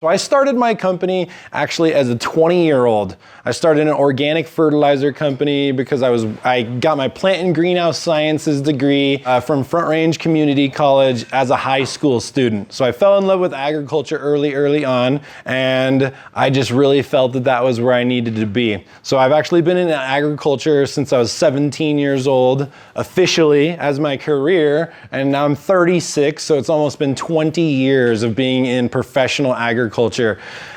So I started my company actually as a 20-year-old. I started an organic fertilizer company because I got my plant and greenhouse sciences degree from Front Range Community College as a high school student. So I fell in love with agriculture early on, and I just really felt that that was where I needed to be. So I've actually been in agriculture since I was 17 years old, officially as my career, and now I'm 36, so it's almost been 20 years of being in professional agriculture.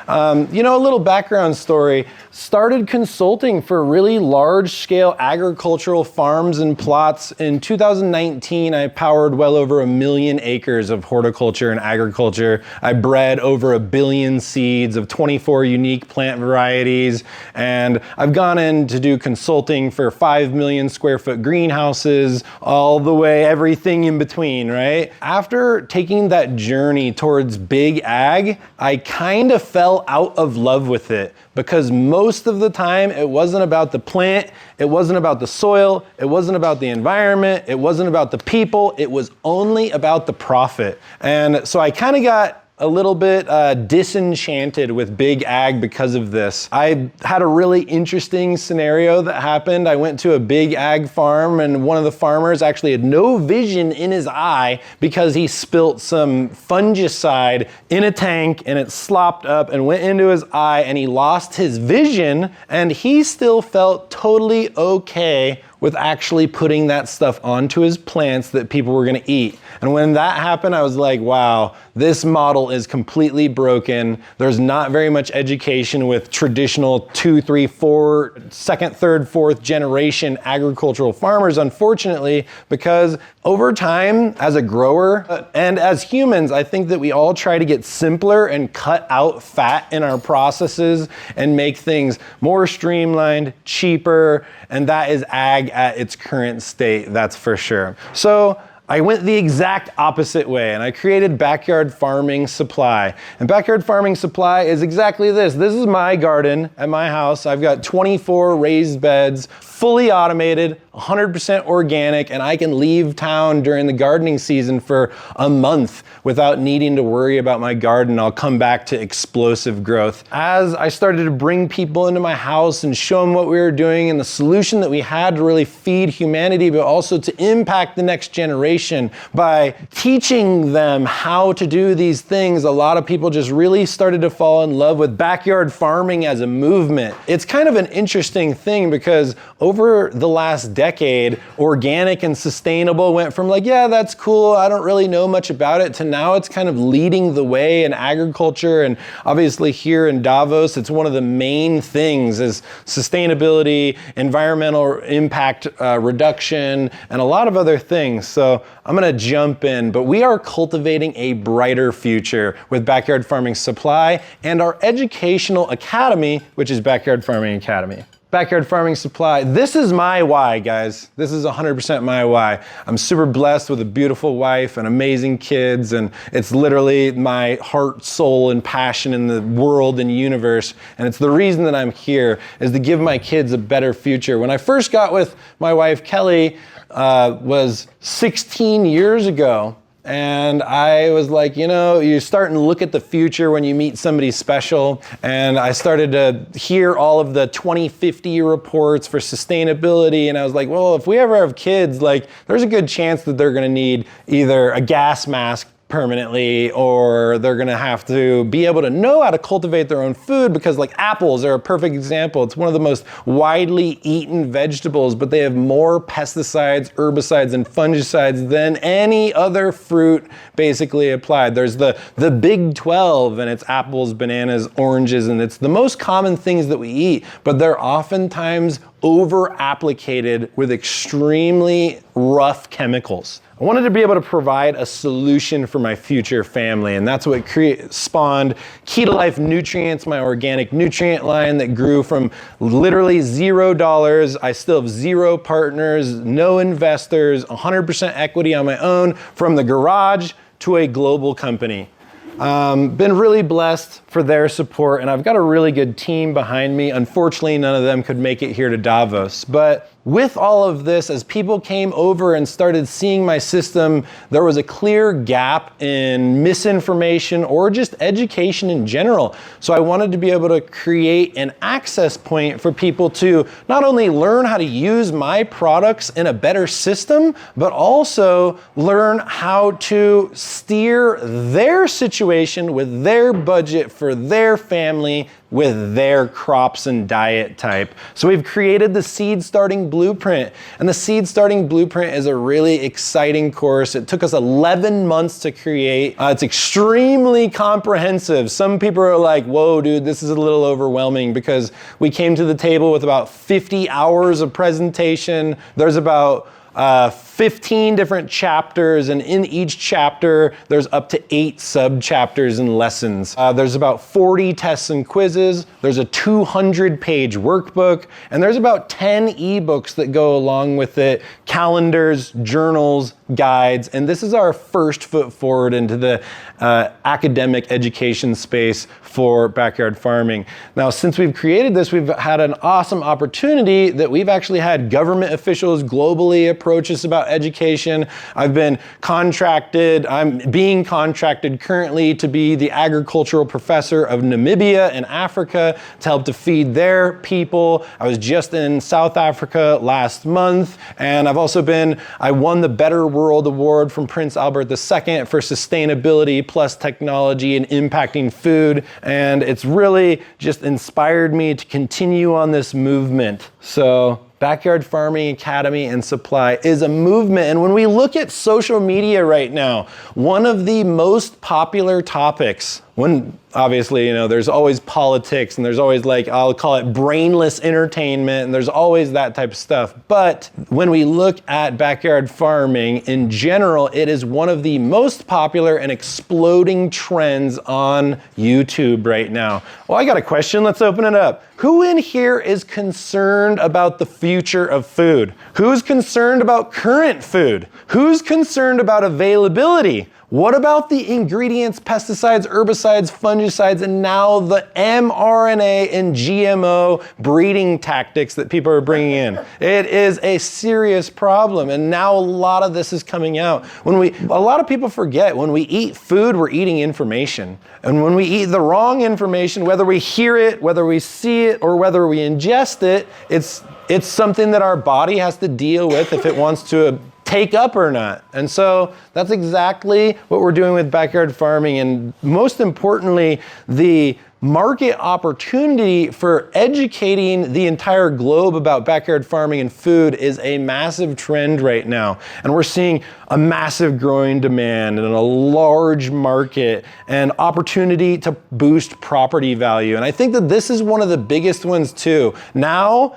A little background story. Started consulting for really large-scale agricultural farms and plots. In 2019, I powered well over 1 million acres of horticulture and agriculture. I bred over 1 billion seeds of 24 unique plant varieties, and I've gone in to do consulting for 5 million square foot greenhouses, all the way, everything in between, right? After taking that journey towards big ag, I kind of fell out of love with it, because most of the time it wasn't about the plant, it wasn't about the soil, it wasn't about the environment, it wasn't about the people, it was only about the profit. And so I kind of got a little bit disenchanted with big ag because of this. I had a really interesting scenario that happened. I went to a big ag farm, and one of the farmers actually had no vision in his eye because he spilt some fungicide in a tank, and it slopped up and went into his eye, and he lost his vision, and he still felt totally okay with actually putting that stuff onto his plants that people were gonna eat. And when that happened, I was like, wow, this model is completely broken. There's not very much education with traditional 2, 3, 4, second, third, fourth generation agricultural farmers, unfortunately, because over time, as a grower and as humans, I think that we all try to get simpler and cut out fat in our processes and make things more streamlined, cheaper, and that is ag at its current state, that's for sure. So I went the exact opposite way, and I created Backyard Farming Supply. And Backyard Farming Supply is exactly this. This is my garden at my house. I've got 24 raised beds, fully automated, 100% organic, and I can leave town during the gardening season for a month without needing to worry about my garden. I'll come back to explosive growth. As I started to bring people into my house and show them what we were doing and the solution that we had to really feed humanity, but also to impact the next generation by teaching them how to do these things, a lot of people just really started to fall in love with backyard farming as a movement. It's kind of an interesting thing because over the last decade, organic and sustainable went from like, yeah, that's cool, I don't really know much about it, to now it's kind of leading the way in agriculture. And obviously here in Davos, it's one of the main things is sustainability, environmental impact reduction, and a lot of other things. So I'm gonna jump in, but we are cultivating a brighter future with Backyard Farming Supply and our educational academy, which is Backyard Farming Academy. Backyard Farming Supply. This is my why, guys. This is 100% my why. I'm super blessed with a beautiful wife and amazing kids, and it's literally my heart, soul, and passion in the world and universe. And it's the reason that I'm here, is to give my kids a better future. When I first got with my wife, Kelly, was 16 years ago. And I was like, you're starting to look at the future when you meet somebody special. And I started to hear all of the 2050 reports for sustainability. And I was like, well, if we ever have kids, like, there's a good chance that they're gonna need either a gas mask permanently, or they're gonna have to be able to know how to cultivate their own food, because like apples are a perfect example. It's one of the most widely eaten vegetables, but they have more pesticides, herbicides, and fungicides than any other fruit basically applied. There's the Big 12, and it's apples, bananas, oranges, and it's the most common things that we eat, but they're oftentimes over-applicated with extremely rough chemicals. I wanted to be able to provide a solution for my future family, and that's what spawned Key to Life Nutrients, my organic nutrient line that grew from literally $0. I still have 0 partners, no investors, 100% equity on my own, from the garage to a global company. Been really blessed for their support, and I've got a really good team behind me. Unfortunately, none of them could make it here to Davos, but with all of this, as people came over and started seeing my system, there was a clear gap in misinformation or just education in general. So I wanted to be able to create an access point for people to not only learn how to use my products in a better system, but also learn how to steer their situation with their budget for their family, with their crops and diet type. So we've created the Seed Starting Blueprint, and the Seed Starting Blueprint is a really exciting course. It took us 11 months to create. It's extremely comprehensive. Some people are like, whoa, dude, this is a little overwhelming, because we came to the table with about 50 hours of presentation. There's about 15 different chapters, and in each chapter there's up to 8 sub-chapters and lessons. There's about 40 tests and quizzes, there's a 200-page workbook, and there's about 10 ebooks that go along with it, calendars, journals, guides, and this is our first foot forward into the academic education space for backyard farming. Now, since we've created this, we've had an awesome opportunity that we've actually had government officials globally approach us about education. I've been contracted, I'm being contracted currently to be the agricultural professor of Namibia in Africa to help to feed their people. I was just in South Africa last month, and I won the Better World Award from Prince Albert II for sustainability plus technology and impacting food. And it's really just inspired me to continue on this movement. So Backyard Farming Academy and Supply is a movement. And when we look at social media right now, one of the most popular topics, obviously, there's always politics, and there's always, I'll call it brainless entertainment, and there's always that type of stuff. But when we look at backyard farming in general, it is one of the most popular and exploding trends on YouTube right now. Well, I got a question. Let's open it up. Who in here is concerned about the future of food? Who's concerned about current food? Who's concerned about availability? What about the ingredients, pesticides, herbicides, fungicides, and now the mRNA and GMO breeding tactics that people are bringing in? It is a serious problem, and now a lot of this is coming out. A lot of people forget, when we eat food, we're eating information. And when we eat the wrong information, whether we hear it, whether we see it, or whether we ingest it, it's something that our body has to deal with if it wants to take up or not. And so that's exactly what we're doing with backyard farming. And most importantly, the market opportunity for educating the entire globe about backyard farming and food is a massive trend right now. And we're seeing a massive growing demand and a large market and opportunity to boost property value. And I think that this is one of the biggest ones too. Now,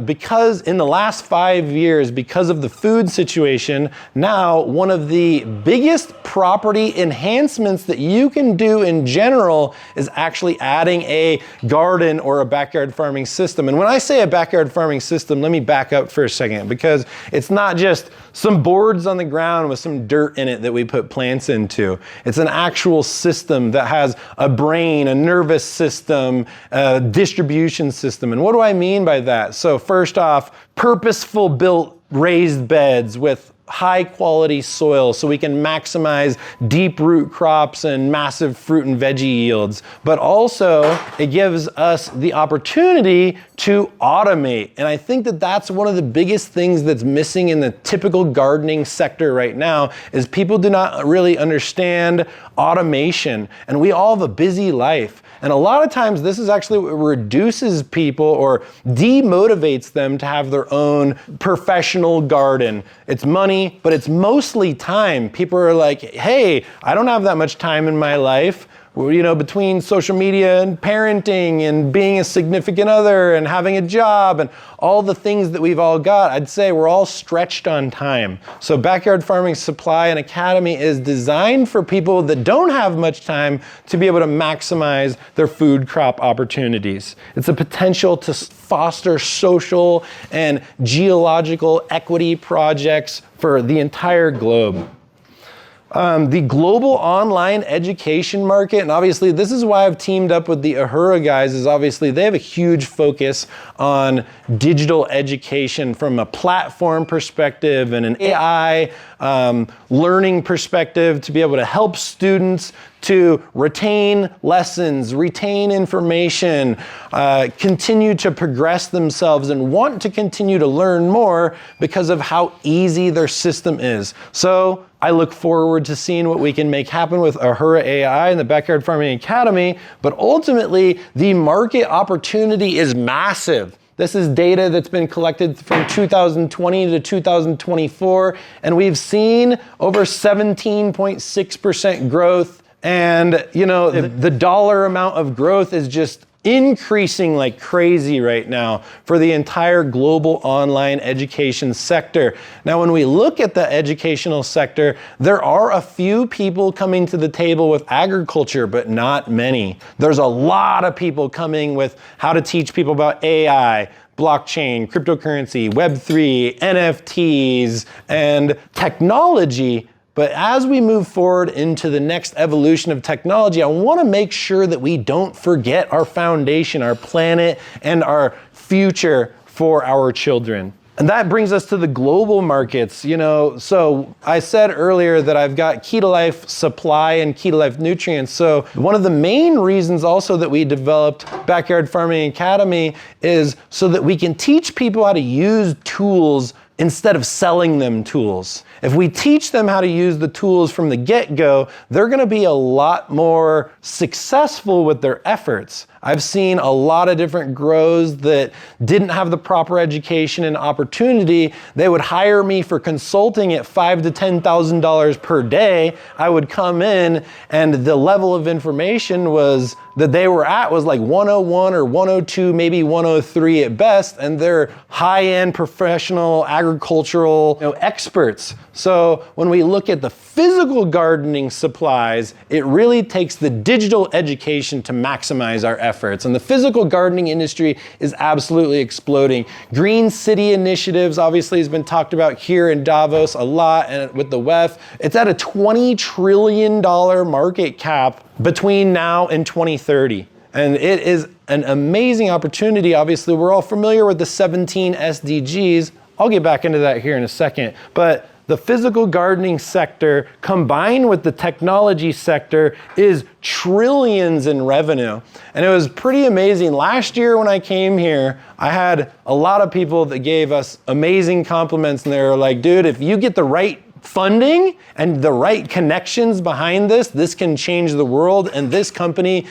because in the last 5 years, because of the food situation, now one of the biggest property enhancements that you can do in general is actually adding a garden or a backyard farming system. And when I say a backyard farming system, let me back up for a second, because it's not just some boards on the ground with some dirt in it that we put plants into. It's an actual system that has a brain, a nervous system, a distribution system. And what do I mean by that? So first off, purposeful built raised beds with high quality soil so we can maximize deep root crops and massive fruit and veggie yields. But also it gives us the opportunity to automate. And I think that that's one of the biggest things that's missing in the typical gardening sector right now, is people do not really understand automation. And we all have a busy life. And a lot of times this is actually what reduces people or demotivates them to have their own professional garden. It's money, but it's mostly time. People are like, hey, I don't have that much time in my life. Between social media and parenting and being a significant other and having a job and all the things that we've all got, I'd say we're all stretched on time. So Backyard Farming Supply and Academy is designed for people that don't have much time to be able to maximize their food crop opportunities. It's a potential to foster social and geological equity projects for the entire globe. The global online education market, and obviously this is why I've teamed up with the Ahura guys, is obviously they have a huge focus on digital education from a platform perspective and an AI learning perspective to be able to help students to retain lessons, retain information, continue to progress themselves and want to continue to learn more because of how easy their system is. So I look forward to seeing what we can make happen with Ahura AI and the Backyard Farming Academy, but ultimately the market opportunity is massive. This is data that's been collected from 2020 to 2024, and we've seen over 17.6% growth. And you know, the dollar amount of growth is just increasing like crazy right now for the entire global online education sector. Now, when we look at the educational sector, there are a few people coming to the table with agriculture, but not many. There's a lot of people coming with how to teach people about AI, blockchain, cryptocurrency, Web3, NFTs, and technology. But as we move forward into the next evolution of technology, I want to make sure that we don't forget our foundation, our planet, and our future for our children. And that brings us to the global markets. You know, so I said earlier that I've got Key to Life supply and Key to Life nutrients. So one of the main reasons also that we developed Backyard Farming Academy is so that we can teach people how to use tools instead of selling them tools. If we teach them how to use the tools from the get-go, they're gonna be a lot more successful with their efforts. I've seen a lot of different grows that didn't have the proper education and opportunity. They would hire me for consulting at $5,000 to $10,000 per day. I would come in and the level of information was that they were at was like 101 or 102, maybe 103 at best, and they're high-end professional agricultural experts. So when we look at the physical gardening supplies, it really takes the digital education to maximize our efforts. And the physical gardening industry is absolutely exploding. Green city initiatives obviously has been talked about here in Davos a lot, and with the WEF, it's at a $20 trillion market cap between now and 2030. And it is an amazing opportunity. Obviously, we're all familiar with the 17 SDGs. I'll get back into that here in a second. But the physical gardening sector combined with the technology sector is trillions in revenue. And it was pretty amazing. Last year when I came here, I had a lot of people that gave us amazing compliments, and they were like, dude, if you get the right funding and the right connections behind this, this can change the world, and this company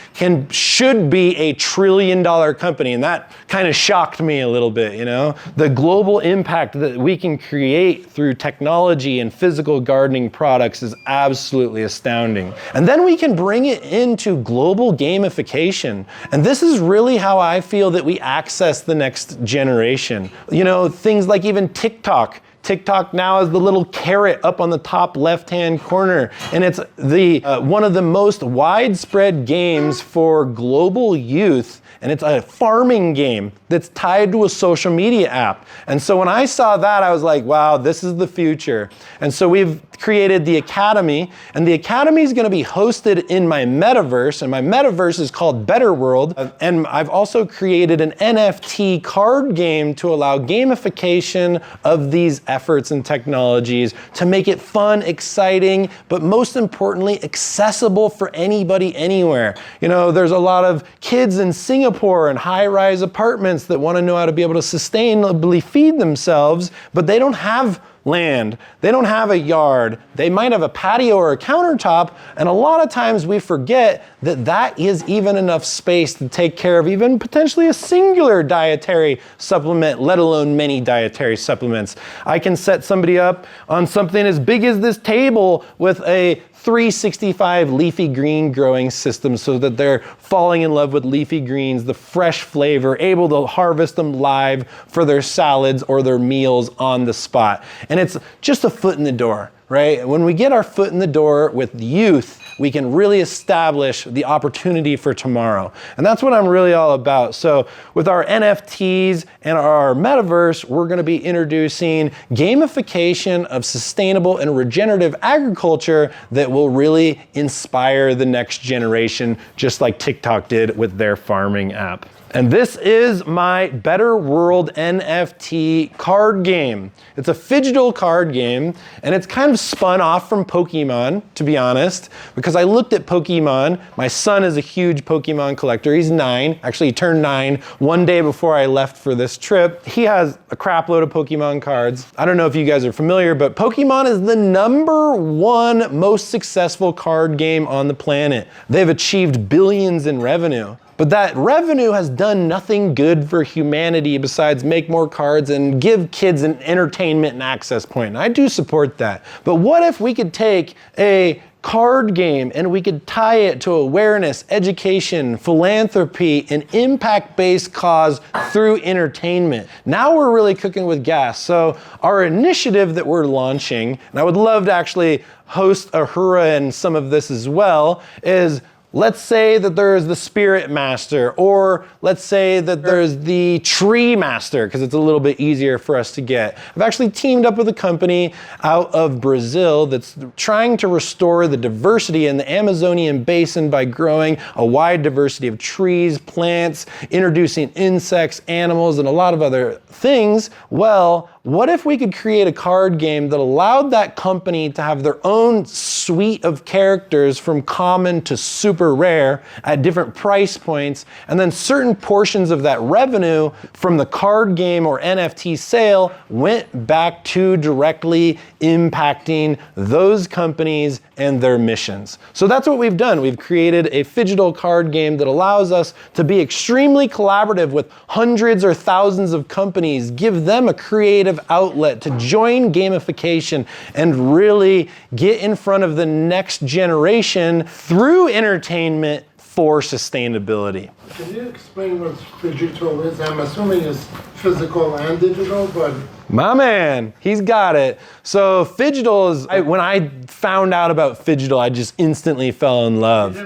should be a $1 trillion company. And that kind of shocked me a little bit, you know? The global impact that we can create through technology and physical gardening products is absolutely astounding. And then we can bring it into global gamification. And this is really how I feel that we access the next generation. You know, things like even TikTok. TikTok now is the little carrot up on the top left-hand corner, and it's the one of the most widespread games for global youth, and it's a farming game that's tied to a social media app. And so when I saw that, I was like, wow, this is the future. And so we've created the Academy, and the Academy is going to be hosted in my metaverse, and my metaverse is called Better World. And I've also created an NFT card game to allow gamification of these efforts and technologies to make it fun, exciting, but most importantly, accessible for anybody, anywhere. You know, there's a lot of kids in Singapore and high-rise apartments that want to know how to be able to sustainably feed themselves, but they don't have land. They don't have a yard. They might have a patio or a countertop, and a lot of times we forget that that is even enough space to take care of even potentially a singular dietary supplement, let alone many dietary supplements. I can set somebody up on something as big as this table with a 365 leafy green growing system so that they're falling in love with leafy greens, the fresh flavor, able to harvest them live for their salads or their meals on the spot. And it's just a foot in the door. right? When we get our foot in the door with youth, we can really establish the opportunity for tomorrow. And that's what I'm really all about. So with our NFTs and our metaverse, we're gonna be introducing gamification of sustainable and regenerative agriculture that will really inspire the next generation, just like TikTok did with their farming app. And this is my Better World NFT card game. It's a phygital card game, and it's kind of spun off from Pokemon, to be honest, because I looked at Pokemon. My son is a huge Pokemon collector. He's 9. Actually, he turned 9 one day before I left for this trip. He has a crap load of Pokemon cards. I don't know if you guys are familiar, but Pokemon is the #1 most successful card game on the planet. They've achieved billions in revenue. But that revenue has done nothing good for humanity besides make more cards and give kids an entertainment and access point. And I do support that. But what if we could take a card game and we could tie it to awareness, education, philanthropy, and impact-based cause through entertainment? Now we're really cooking with gas. So our initiative that we're launching, and I would love to actually host Ahura in some of this as well, is let's say that there's the Spirit Master, or let's say that there's the Tree Master, because it's a little bit easier for us to get. I've actually teamed up with a company out of Brazil that's trying to restore the diversity in the Amazonian basin by growing a wide diversity of trees, plants, introducing insects, animals, and a lot of other things. Well, what if we could create a card game that allowed that company to have their own suite of characters from common to super rare at different price points, and then certain portions of that revenue from the card game or NFT sale went back to directly impacting those companies and their missions. So that's what we've done. We've created a phygital card game that allows us to be extremely collaborative with hundreds or thousands of companies, give them a creative outlet to join gamification and really get in front of the next generation through entertainment for sustainability. Can you explain what phygital is? I'm assuming it's physical and digital, but... My man, he's got it. So phygital is, when I found out about phygital, I just instantly fell in love.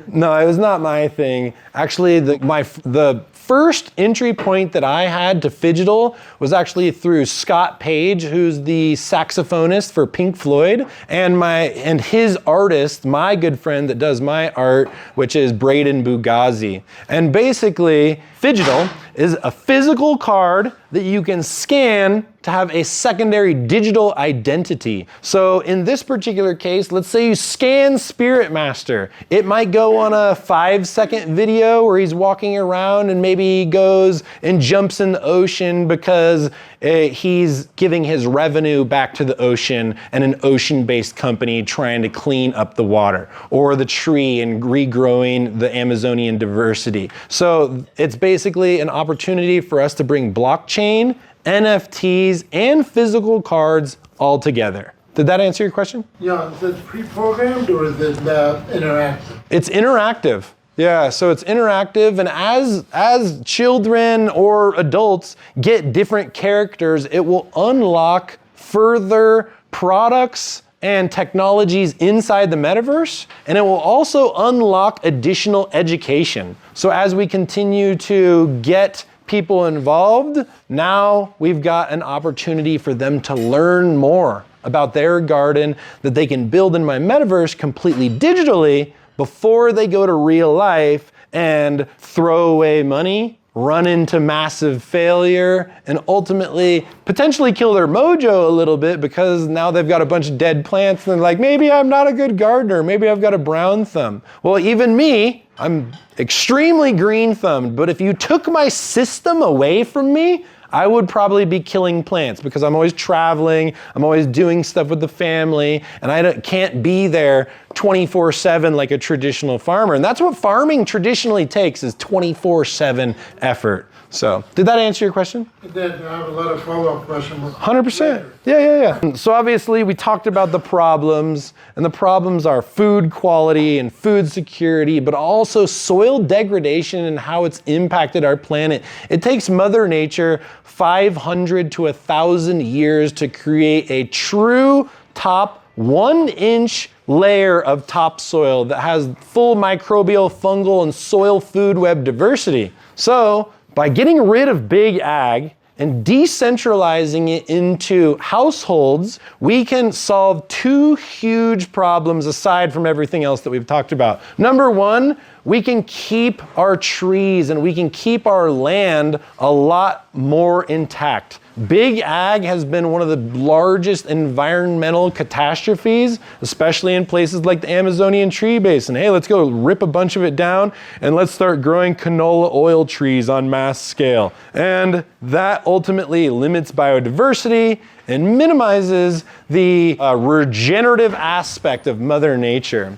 No, it was not my thing. Actually, the first entry point that I had to phygital was actually through Scott Page, who's the saxophonist for Pink Floyd, and his artist, my good friend that does my art, which is Braden Bughazi. And basically, phygital is a physical card that you can scan to have a secondary digital identity. So in this particular case, let's say you scan Spirit Master. It might go on a 5-second video where he's walking around and maybe he goes and jumps in the ocean because he's giving his revenue back to the ocean and an ocean-based company trying to clean up the water, or the tree and regrowing the Amazonian diversity. So it's basically an opportunity for us to bring blockchain, NFTs, and physical cards all together. Did that answer your question? Yeah, is it pre-programmed or is it interactive? It's interactive. Yeah, so it's interactive, and as children or adults get different characters, it will unlock further products and technologies inside the metaverse, and it will also unlock additional education. So as we continue to get people involved, now we've got an opportunity for them to learn more about their garden that they can build in my metaverse completely digitally before they go to real life and throw away money, run into massive failure, and ultimately potentially kill their mojo a little bit because now they've got a bunch of dead plants and they're like, maybe I'm not a good gardener, maybe I've got a brown thumb. Well, even me, I'm extremely green thumbed, but if you took my system away from me, I would probably be killing plants because I'm always traveling, I'm always doing stuff with the family, and I can't be there 24/7 like a traditional farmer. And that's what farming traditionally takes, is 24/7 effort. So, did that answer your question? It did. I have a lot of follow-up questions. 100%. Yeah. So obviously we talked about the problems, and the problems are food quality and food security, but also soil degradation and how it's impacted our planet. It takes Mother Nature 500 to 1,000 years to create a true top 1-inch layer of topsoil that has full microbial, fungal, and soil food web diversity. So by getting rid of big ag and decentralizing it into households, we can solve 2 huge problems aside from everything else that we've talked about. Number 1, we can keep our trees and we can keep our land a lot more intact. Big ag has been one of the largest environmental catastrophes, especially in places like the Amazonian tree basin. Hey, let's go rip a bunch of it down and let's start growing canola oil trees on mass scale. And that ultimately limits biodiversity and minimizes the regenerative aspect of Mother Nature.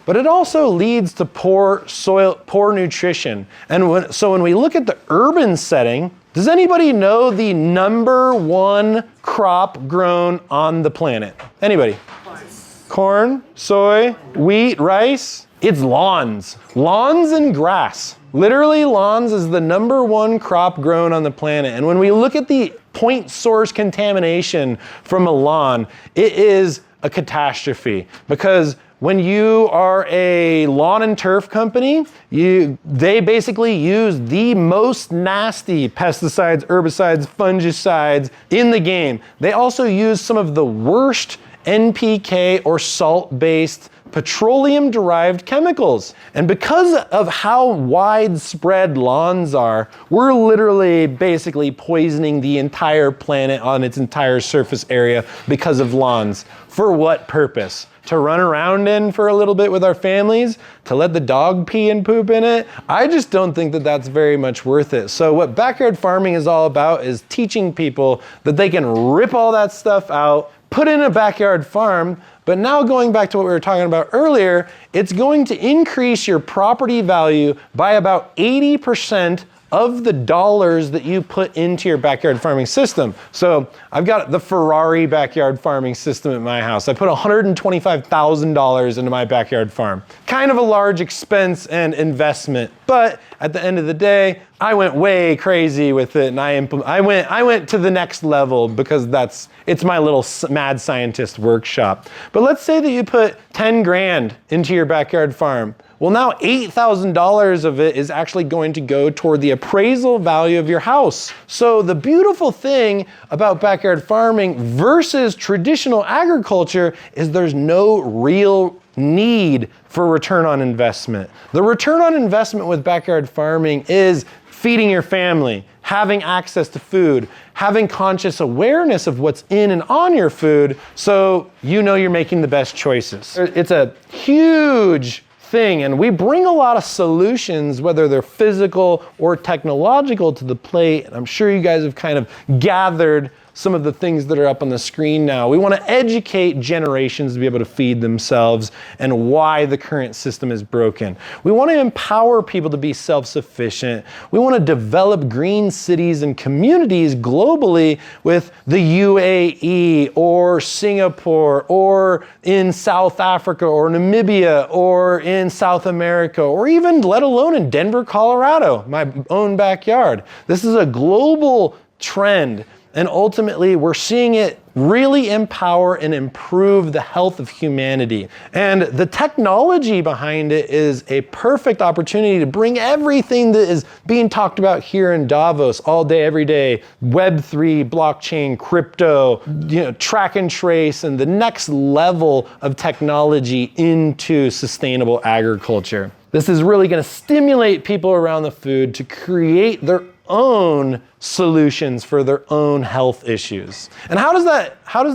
But it also leads to poor soil, poor nutrition. And so when we look at the urban setting, does anybody know the number 1 crop grown on the planet? Anybody? Corn, soy, wheat, rice? It's lawns. Lawns and grass. Literally, lawns is the number 1 crop grown on the planet. And when we look at the point source contamination from a lawn, it is a catastrophe, because when you are a lawn and turf company, they basically use the most nasty pesticides, herbicides, fungicides in the game. They also use some of the worst NPK or salt-based petroleum-derived chemicals. And because of how widespread lawns are, we're literally basically poisoning the entire planet on its entire surface area because of lawns. For what purpose? To run around in for a little bit with our families? To let the dog pee and poop in it? I just don't think that that's very much worth it. So what backyard farming is all about is teaching people that they can rip all that stuff out, put in a backyard farm, but now going back to what we were talking about earlier, it's going to increase your property value by about 80% of the dollars that you put into your backyard farming system. So I've got the Ferrari backyard farming system at my house. I put $125,000 into my backyard farm. Kind of a large expense and investment, but at the end of the day, I went way crazy with it, and I went to the next level because it's my little mad scientist workshop. But let's say that you put 10 grand into your backyard farm. Well, now $8,000 of it is actually going to go toward the appraisal value of your house. So the beautiful thing about backyard farming versus traditional agriculture is there's no real need for return on investment. The return on investment with backyard farming is feeding your family, having access to food, having conscious awareness of what's in and on your food, so you know you're making the best choices. It's a huge thing, and we bring a lot of solutions, whether they're physical or technological, to the plate. And I'm sure you guys have kind of gathered some of the things that are up on the screen now. We want to educate generations to be able to feed themselves and why the current system is broken. We want to empower people to be self-sufficient. We want to develop green cities and communities globally with the UAE or Singapore or in South Africa or Namibia or in South America, or even let alone in Denver, Colorado, my own backyard. This is a global trend. And ultimately, we're seeing it really empower and improve the health of humanity. And the technology behind it is a perfect opportunity to bring everything that is being talked about here in Davos all day, every day, Web3, blockchain, crypto, track and trace, and the next level of technology into sustainable agriculture. This is really going to stimulate people around the food to create their own solutions for their own health issues. And how does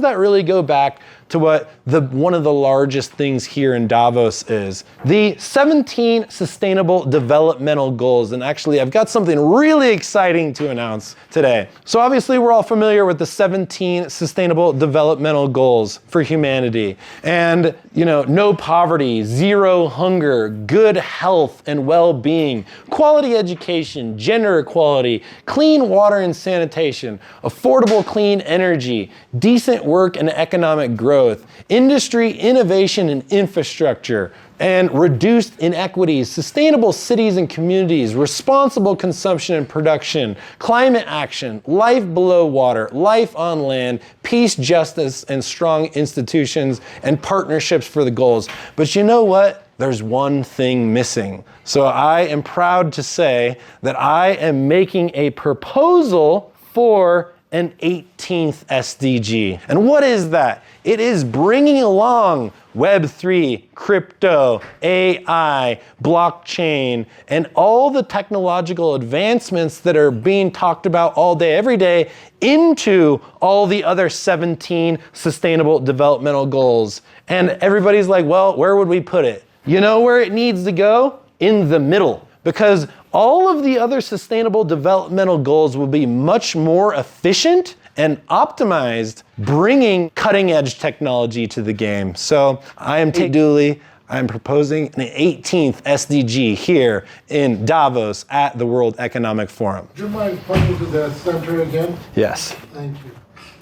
that really go back to what one of the largest things here in Davos is? The 17 Sustainable Developmental Goals. And actually, I've got something really exciting to announce today. So obviously, we're all familiar with the 17 Sustainable Developmental Goals for humanity. And, no poverty, zero hunger, good health and well-being, quality education, gender equality, clean water and sanitation, affordable clean energy, decent work and economic growth, industry, innovation, and infrastructure, and reduced inequities, sustainable cities and communities, responsible consumption and production, climate action, life below water, life on land, peace, justice, and strong institutions, and partnerships for the goals. But you know what? There's one thing missing. So I am proud to say that I am making a proposal for an 18th SDG. And what is that? It is bringing along Web3, crypto, AI, blockchain, and all the technological advancements that are being talked about all day, every day, into all the other 17 sustainable developmental goals. And everybody's like, well, where would we put it? You know where it needs to go? In the middle. Because all of the other sustainable developmental goals will be much more efficient and optimized, bringing cutting edge technology to the game. So I am Tate Dooley. I'm proposing an 18th SDG here in Davos at the World Economic Forum. Would you mind pointing to the center again? Yes. Thank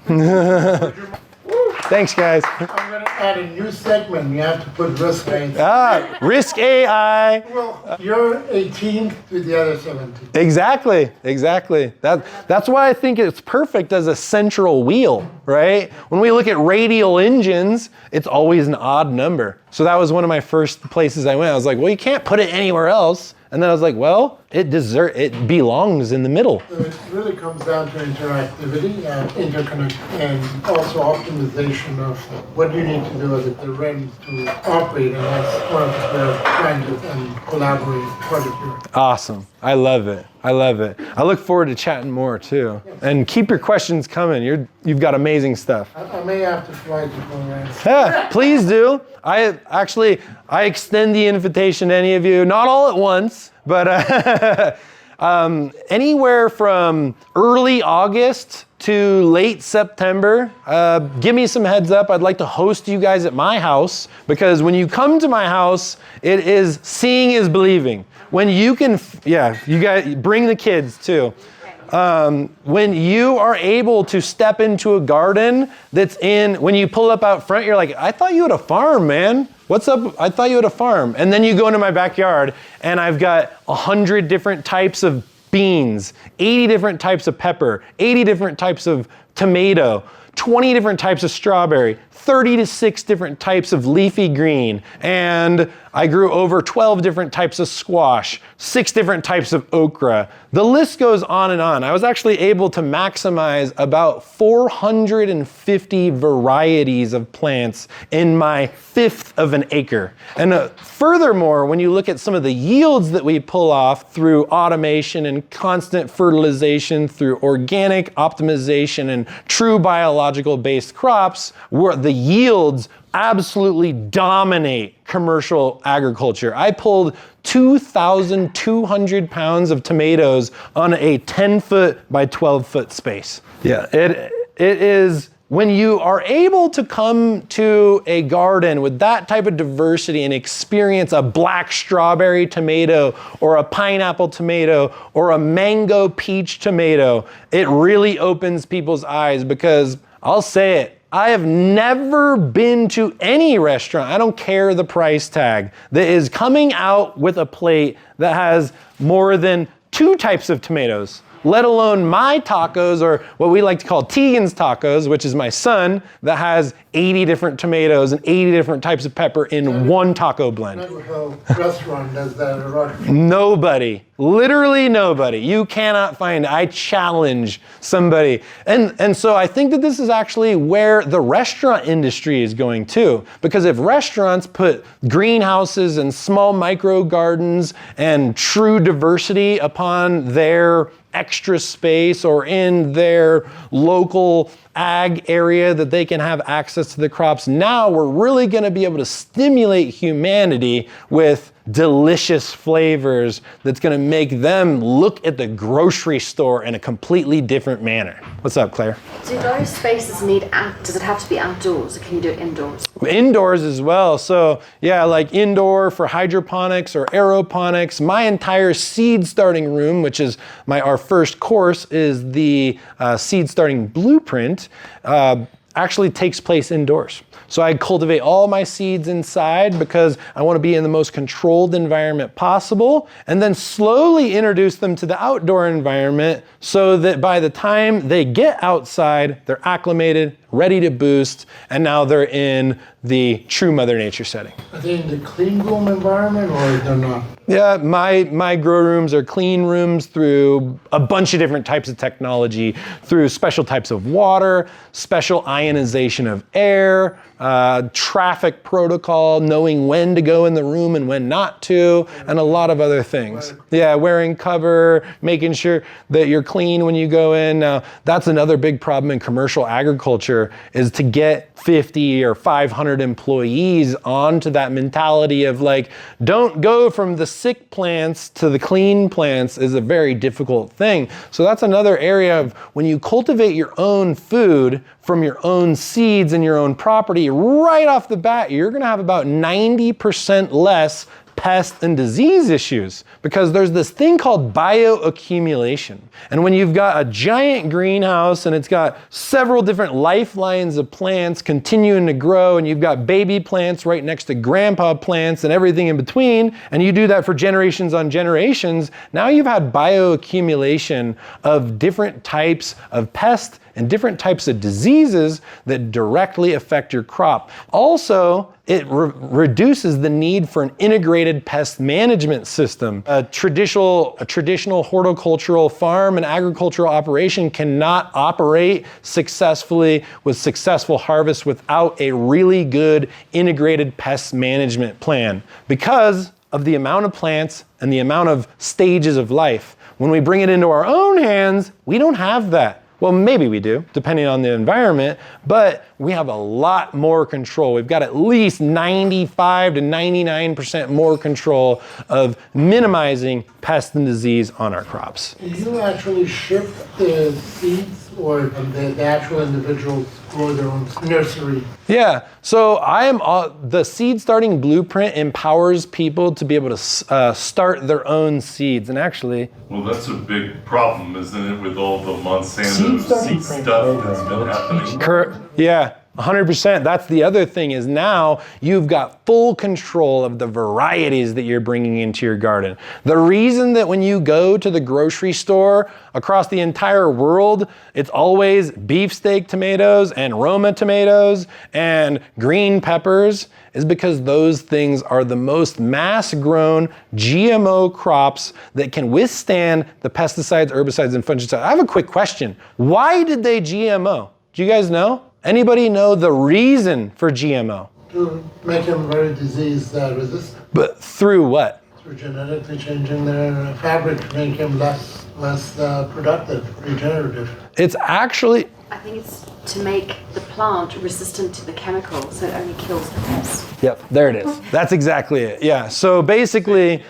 you. Thanks, guys. I'm going to add a new segment. You have to put risk AI. Risk AI. Well, you're 18 to the other 17. Exactly. That's why I think it's perfect as a central wheel, right? When we look at radial engines, it's always an odd number. So that was one of my first places I went. I was like, well, you can't put it anywhere else. And then I was like, well, it belongs in the middle. So it really comes down to interactivity and interconnect, and also optimization of what you need to do as the REMs to operate, and that's one of the trying to and collaborate part of your. Awesome. I love it. I look forward to chatting more too. And keep your questions coming. You've got amazing stuff. I may have to fly to go around. Yeah, please do. I extend the invitation to any of you, not all at once, but anywhere from early August to late September, give me some heads up. I'd like to host you guys at my house, because when you come to my house, it is seeing is believing. When you can, you guys bring the kids too. When you are able to step into a garden that's when you pull up out front, you're like, I thought you had a farm, man. What's up? I thought you had a farm. And then you go into my backyard and I've got 100 different types of beans, 80 different types of pepper, 80 different types of tomato, 20 different types of strawberry, 36 different types of leafy green, and I grew over 12 different types of squash, 6 different types of okra. The list goes on and on. I was actually able to maximize about 450 varieties of plants in my 1/5 of an acre. And furthermore, when you look at some of the yields that we pull off through automation and constant fertilization, through organic optimization and true biological-based crops, the yields absolutely dominate commercial agriculture. I pulled 2,200 pounds of tomatoes on a 10-foot by 12-foot space. Yeah, it is, when you are able to come to a garden with that type of diversity and experience a black strawberry tomato or a pineapple tomato or a mango peach tomato, it really opens people's eyes, because I'll say it, I have never been to any restaurant, I don't care the price tag, that is coming out with a plate that has more than 2 types of tomatoes, let alone my tacos, or what we like to call Tegan's tacos, which is my son, that has 80 different tomatoes and 80 different types of pepper in one taco blend. How restaurant does that at a restaurant? Nobody, literally nobody. You cannot find, I challenge somebody. And so I think that this is actually where the restaurant industry is going too. Because if restaurants put greenhouses and small micro gardens and true diversity upon their extra space or in their local ag area that they can have access to the crops. Now we're really going to be able to stimulate humanity with delicious flavors that's going to make them look at the grocery store in a completely different manner. What's up, Claire? Do those spaces does it have to be outdoors, or can you do it indoors? Indoors as well. So yeah, like indoor for hydroponics or aeroponics. My entire seed starting room, which is our first course, is the seed starting blueprint, actually takes place indoors. So I cultivate all my seeds inside because I want to be in the most controlled environment possible, and then slowly introduce them to the outdoor environment so that by the time they get outside, they're acclimated, ready to boost, and now they're in the true Mother Nature setting. Are they in the clean room environment or they're not? Yeah, my grow rooms are clean rooms through a bunch of different types of technology, through special types of water, special ionization of air, traffic protocol, knowing when to go in the room and when not to, and a lot of other things. Yeah, wearing cover, making sure that you're clean when you go in. Now, that's another big problem in commercial agriculture, is to get 50 or 500 employees onto that mentality of like, don't go from the sick plants to the clean plants, is a very difficult thing. So that's another area of when you cultivate your own food from your own seeds and your own property, right off the bat, you're gonna have about 90% less pest and disease issues, because there's this thing called bioaccumulation. And when you've got a giant greenhouse and it's got several different lifelines of plants continuing to grow, and you've got baby plants right next to grandpa plants and everything in between, and you do that for generations on generations, now you've had bioaccumulation of different types of pests and different types of diseases that directly affect your crop. Also, it reduces the need for an integrated pest management system. A traditional horticultural farm and agricultural operation cannot operate successfully with successful harvest without a really good integrated pest management plan, because of the amount of plants and the amount of stages of life. When we bring it into our own hands, we don't have that. Well, maybe we do, depending on the environment, but we have a lot more control. We've got at least 95 to 99% more control of minimizing pest and disease on our crops. Do you actually ship the seeds, or the actual individuals grow their own nursery? Yeah, so the seed starting blueprint empowers people to be able to start their own seeds. And actually, well, that's a big problem, isn't it, with all the Monsanto seed stuff that's been happening? Yeah. 100%. That's the other thing, is now you've got full control of the varieties that you're bringing into your garden. The reason that when you go to the grocery store across the entire world, it's always beefsteak tomatoes and Roma tomatoes and green peppers, is because those things are the most mass-grown GMO crops that can withstand the pesticides, herbicides, and fungicides. I have a quick question. Why did they GMO? Do you guys know? Anybody know the reason for GMO? To make them very disease resistant. But through what? Through genetically changing their fabric to make them less productive, regenerative. It's actually... I think it's to make the plant resistant to the chemical, so it only kills the pests. Yep, there it is. That's exactly it. Yeah, so basically,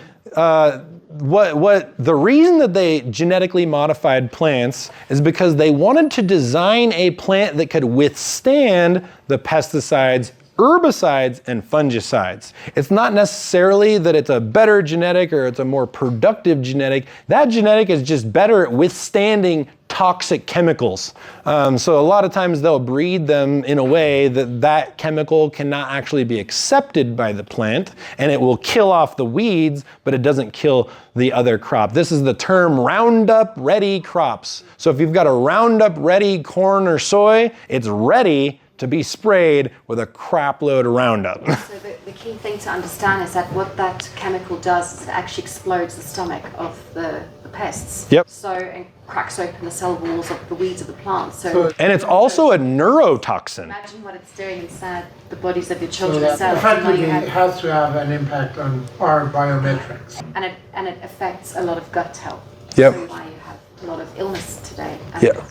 what the reason that they genetically modified plants is because they wanted to design a plant that could withstand the pesticides, herbicides, and fungicides. It's not necessarily that it's a better genetic or it's a more productive genetic. That genetic is just better at withstanding toxic chemicals. So a lot of times they'll breed them in a way that chemical cannot actually be accepted by the plant, and it will kill off the weeds, but it doesn't kill the other crop. This is the term Roundup Ready crops. So if you've got a Roundup Ready corn or soy, it's ready to be sprayed with a crap load of Roundup. So the key thing to understand is that what that chemical does is it actually explodes the stomach of the pests. Yep. So, and cracks open the cell walls of the weeds of the plant. So and it's also a neurotoxin. imagine what it's doing inside the bodies of your So children. that cells. effectively it has to have an impact on our biometrics. And it affects a lot of gut health. Yep. So why you have a lot of illness today.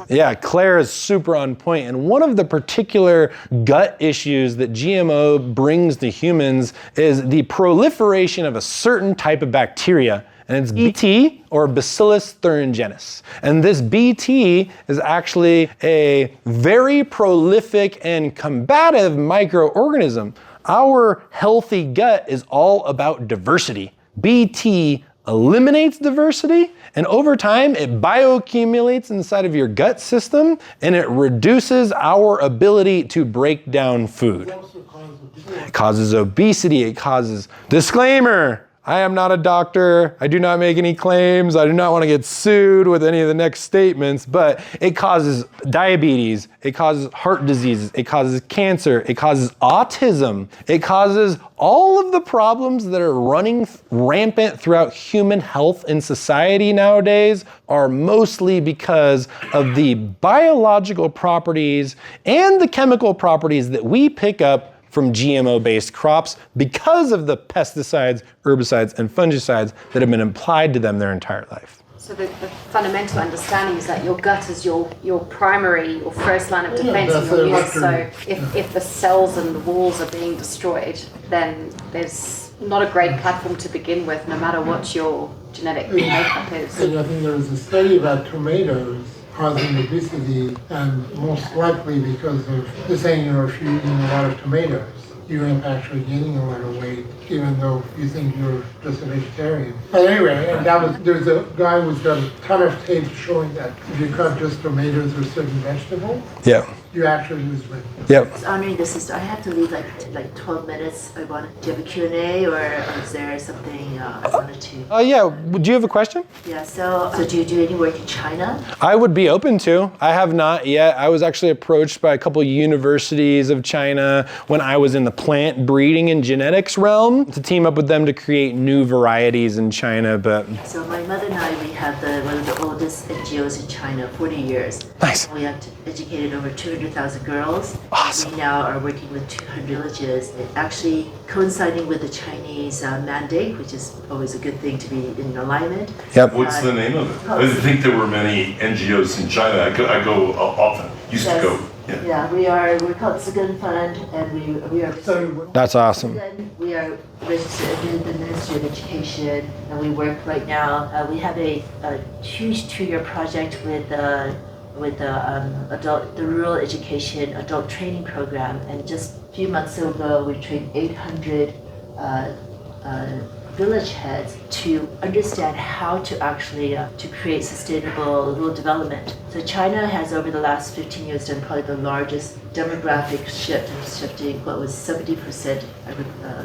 Yeah, Claire is super on point. And one of the particular gut issues that GMO brings to humans is the proliferation of a certain type of bacteria. And it's BT, or Bacillus thuringiensis. And this BT is actually a very prolific and combative microorganism. Our healthy gut is all about diversity. BT eliminates diversity, and over time it bioaccumulates inside of your gut system, and it reduces our ability to break down food. It causes obesity, it causes, disclaimer, I am not a doctor, I do not make any claims, I do not want to get sued with any of the next statements, but it causes diabetes, it causes heart diseases, it causes cancer, it causes autism, it causes all of the problems that are running rampant throughout human health and society nowadays are mostly because of the biological properties and the chemical properties that we pick up from GMO-based crops because of the pesticides, herbicides, and fungicides that have been applied to them their entire life. So the fundamental understanding is that your gut is your primary, your first line of defense in your immune. So if the cells and the walls are being destroyed, then there's not a great platform to begin with, no matter what your genetic makeup is. And I think there was a study about tomatoes causing obesity, and most likely because of the saying, if you're eating a lot of tomatoes, you end up actually gaining a lot of weight, even though you think you're just a vegetarian. But anyway, and there's a guy who's got a ton of tape showing that if you cut just tomatoes or certain vegetables, you actually lose weight. It's honoring the sister. I have to leave like 12 minutes. Do you have a Q&A, or is there something I wanted to? Yeah, do you have a question? Yeah, so do you do any work in China? I would be open to. I have not yet. I was actually approached by a couple universities of China when I was in the plant breeding and genetics realm to team up with them to create new varieties in China, but... So my mother and I, we have one of the oldest NGOs in China, 40 years. Nice. We have educated over 200,000 girls. Awesome. We now are working with 200 villages. It actually coinciding with the Chinese mandate, which is always a good thing to be in alignment. What's the name of it? I didn't think there were many NGOs in China. I go often. Used to go. Yeah, we're called Second Fund, and we are. That's awesome. We are registered in the Ministry of Education, and we work right now. We have a huge 2-year project with the rural education adult training program, and just a few months ago we trained 800 village heads to understand how to actually to create sustainable rural development. So China has over the last 15 years done probably the largest demographic shift in shifting what was 70%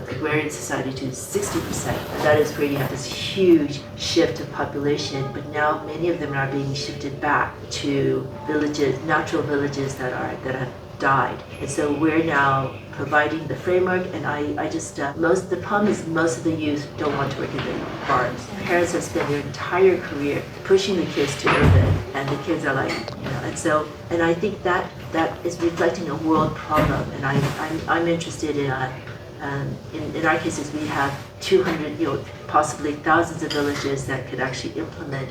agrarian society to 60%. And that is where you have this huge shift of population, but now many of them are being shifted back to villages, natural villages that have died. And so we're now providing the framework, and I just, the problem is most of the youth don't want to work in the farms. Parents have spent their entire career pushing the kids to urban, and the kids are like, and I think that is reflecting a world problem, and I'm interested in our cases, we have 200, possibly thousands of villages that could actually implement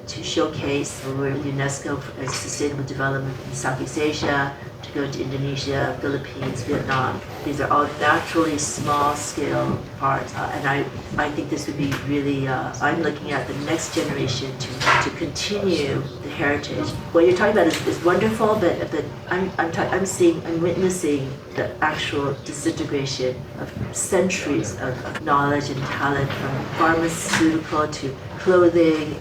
to showcase. We're UNESCO as sustainable development in Southeast Asia, to go to Indonesia, Philippines, Vietnam. These are all naturally small-scale parts, and I think this would be really. I'm looking at the next generation to continue the heritage. What you're talking about is wonderful, but I'm witnessing the actual disintegration of centuries of knowledge and talent, from pharmaceutical to clothing,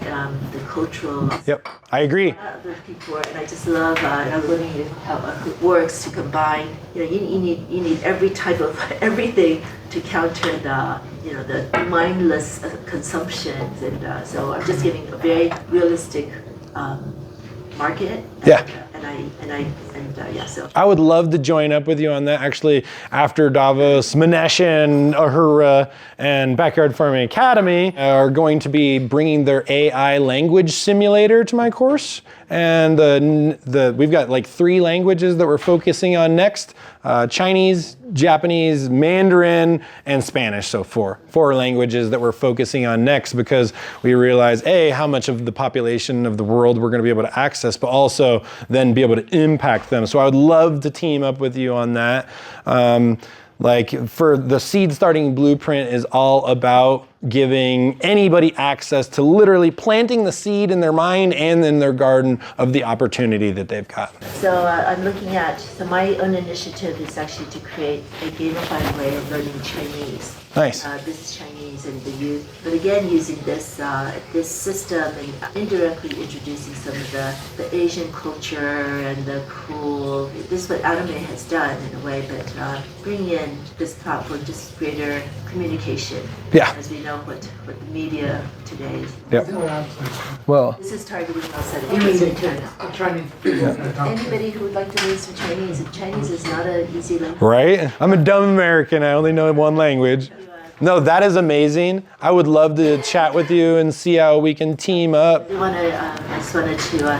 the cultural. Yep, I agree. And I just love, I'm learning how it works to combine. You need every type of everything to counter the mindless consumptions, and so I'm just giving a very realistic market. Yeah. And I And so. I would love to join up with you on that. Actually, after Davos, Manesh and Ahura and Backyard Farming Academy are going to be bringing their AI language simulator to my course. And we've got like 3 languages that we're focusing on next. Chinese, Japanese, Mandarin, and Spanish. So 4 languages that we're focusing on next, because we realize, A, how much of the population of the world we're going to be able to access, but also then be able to impact them. So I would love to team up with you on that. Like for the seed starting blueprint is all about giving anybody access to literally planting the seed in their mind and in their garden of the opportunity that they've got. So I'm looking at, my own initiative is actually to create a gamified way of learning Chinese. Nice. This is Chinese and the youth, but again using this system and indirectly introducing some of the Asian culture and the cool. This is what anime has done in a way, but bringing in this platform just greater communication. Yeah. As we know what the media today is. Yep. Well, This is targeting outside of China. I'm trying Anybody who would like to learn some Chinese, and Chinese is not an easy language. right? I'm a dumb American. I only know 1 language. No, that is amazing. I would love to chat with you and see how we can team up. I just wanted to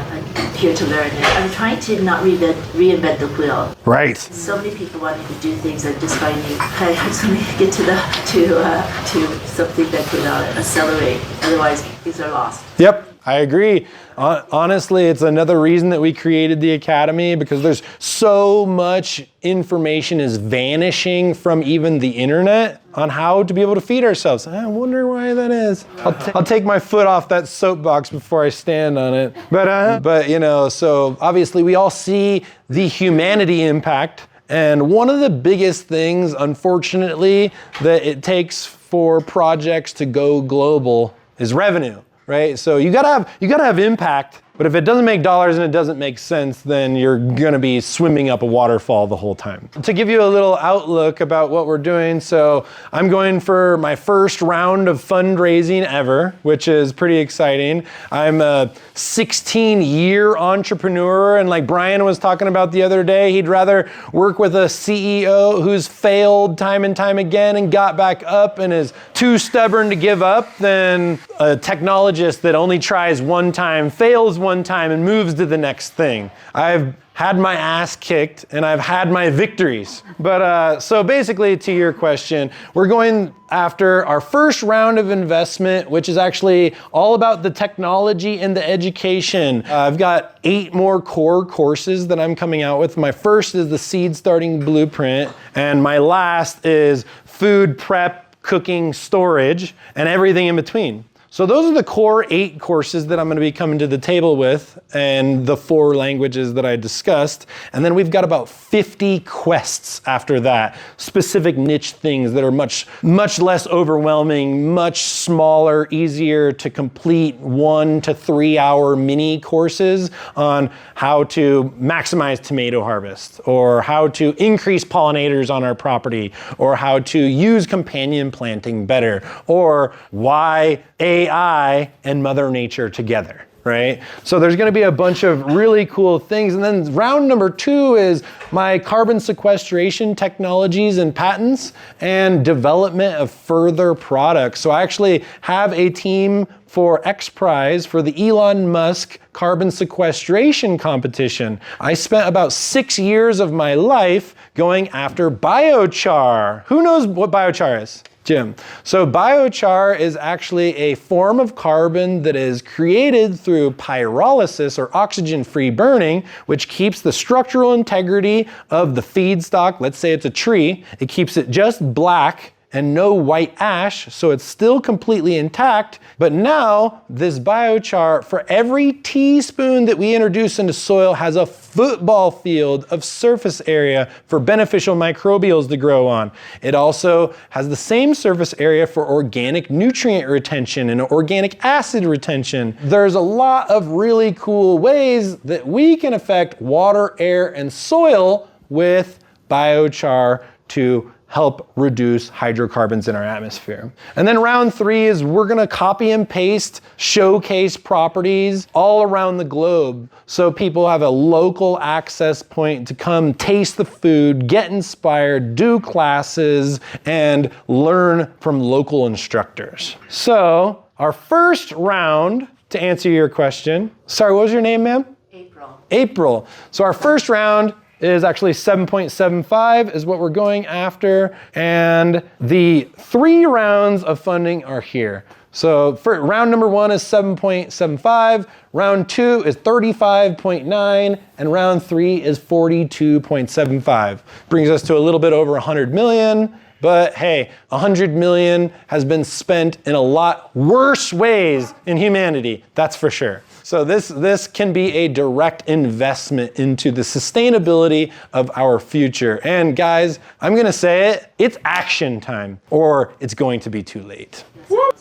here to learn. I'm trying to not reinvent the wheel. Right. So many people wanting to do things and just finding, I just want to get to something that could accelerate. Otherwise, things are lost. Yep, I agree. Honestly, it's another reason that we created the Academy, because there's so much information is vanishing from even the internet on how to be able to feed ourselves. I wonder why that is. I'll take my foot off that soapbox before I stand on it. But you know, so obviously we all see the humanity impact. And one of the biggest things, unfortunately, that it takes for projects to go global is revenue. Right? So you gotta have impact, but if it doesn't make dollars and it doesn't make sense, then you're gonna be swimming up a waterfall the whole time. To give you a little outlook about what we're doing, so I'm going for my first round of fundraising ever, which is pretty exciting. I'm a 16-year entrepreneur, and like Brian was talking about the other day, he'd rather work with a CEO who's failed time and time again and got back up and is too stubborn to give up than a technologist that only tries one time, fails one time, and moves to the next thing. I've had my ass kicked and I've had my victories. But so basically, to your question, we're going after our first round of investment, which is actually all about the technology and the education. I've got 8 more core courses that I'm coming out with. My first is the seed starting blueprint, and my last is food prep, cooking, storage, and everything in between. So those are the core 8 courses that I'm going to be coming to the table with, and the 4 languages that I discussed. And then we've got about 50 quests after that, specific niche things that are much less overwhelming, much smaller, easier to complete 1 to 3 hour mini courses on how to maximize tomato harvest, or how to increase pollinators on our property, or how to use companion planting better, or why AI and Mother Nature together, right? So there's gonna be a bunch of really cool things. And then round number 2 is my carbon sequestration technologies and patents and development of further products. So I actually have a team for X Prize for the Elon Musk carbon sequestration competition. I spent about 6 years of my life going after biochar. Who knows what biochar is? Jim. So biochar is actually a form of carbon that is created through pyrolysis, or oxygen-free burning, which keeps the structural integrity of the feedstock. Let's say it's a tree. It keeps it just black and no white ash, so it's still completely intact. But now this biochar, for every teaspoon that we introduce into soil, has a football field of surface area for beneficial microbials to grow on. It also has the same surface area for organic nutrient retention and organic acid retention. There's a lot of really cool ways that we can affect water, air, and soil with biochar to help reduce hydrocarbons in our atmosphere. And then round 3 is we're gonna copy and paste showcase properties all around the globe so people have a local access point to come taste the food, get inspired, do classes, and learn from local instructors. So our first round, to answer your question, sorry, what was your name, ma'am? April. April. So our first round is actually 7.75 is what we're going after. And the 3 rounds of funding are here. So for round number 1 is 7.75, round 2 is 35.9, and round 3 is 42.75. Brings us to a little bit over 100 million. But hey, 100 million has been spent in a lot worse ways in humanity, that's for sure. So this can be a direct investment into the sustainability of our future. And guys, I'm gonna say it, it's action time, or it's going to be too late.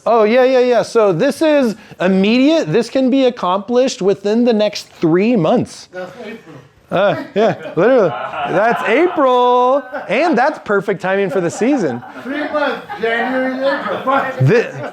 Oh, yeah. So this is immediate. This can be accomplished within the next 3 months. That's April. Yeah, literally. That's April. And that's perfect timing for the season. 3 months, January, April.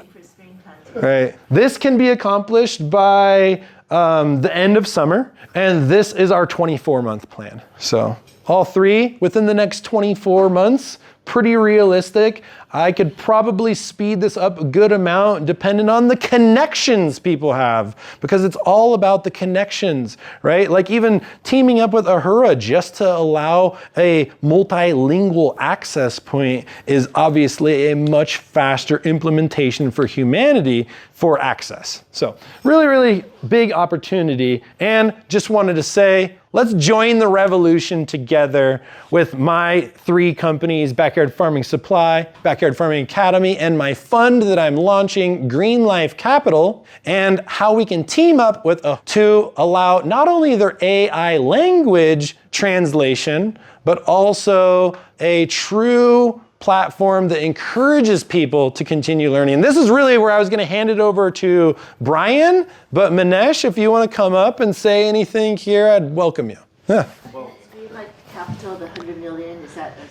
Right. This can be accomplished by the end of summer, and this is our 24-month plan. So all 3 within the next 24 months, pretty realistic. I could probably speed this up a good amount depending on the connections people have, because it's all about the connections, right? Like even teaming up with Ahura just to allow a multilingual access point is obviously a much faster implementation for humanity for access. So really, really big opportunity. And just wanted to say, let's join the revolution together with my 3 companies, Backyard Farming Supply, Backyard Farming Academy, and my fund that I'm launching, Green Life Capital, and how we can team up with to allow not only their AI language translation, but also a true platform that encourages people to continue learning. And this is really where I was gonna hand it over to Brian, but Manesh, if you wanna come up and say anything here, I'd welcome you. Yeah. Green Life Capital, the 100 million,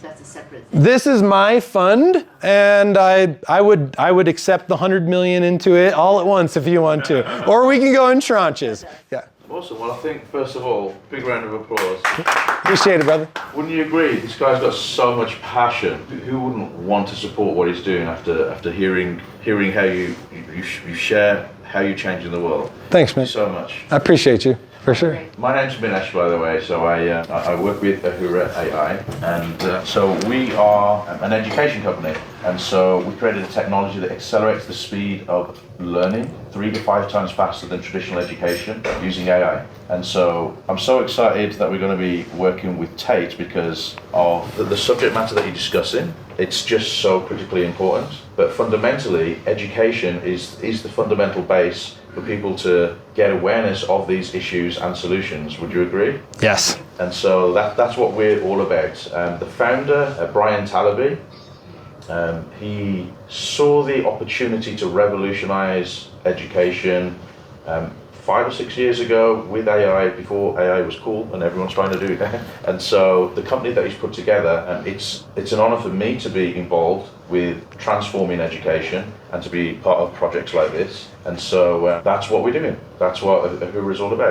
that's a separate thing? This is my fund, and I would accept the 100 million into it all at once if you want to, or we can go in tranches. Yeah. Awesome. Well, I think, first of all, big round of applause. Appreciate it, brother. Wouldn't you agree? This guy's got so much passion. Who wouldn't want to support what he's doing after hearing how you share how you're changing the world? Thanks, man. Thank you so much. I appreciate you, for sure. My name's Minesh, by the way. So I work with Ahura AI, and so we are an education company. And so we created a technology that accelerates the speed of learning 3 to 5 times faster than traditional education using AI. And so I'm so excited that we're going to be working with Tate because of the subject matter that you're discussing. It's just so critically important. But fundamentally, education is the fundamental base for people to get awareness of these issues and solutions. Would you agree? Yes. And so that's what we're all about. The founder, Brian Talaby, he saw the opportunity to revolutionize education 5 or 6 years ago with AI, before AI was cool and everyone's trying to do it. And so the company that he's put together, it's an honor for me to be involved with transforming education and to be part of projects like this. And so that's what we're doing. That's what Ahura is all about.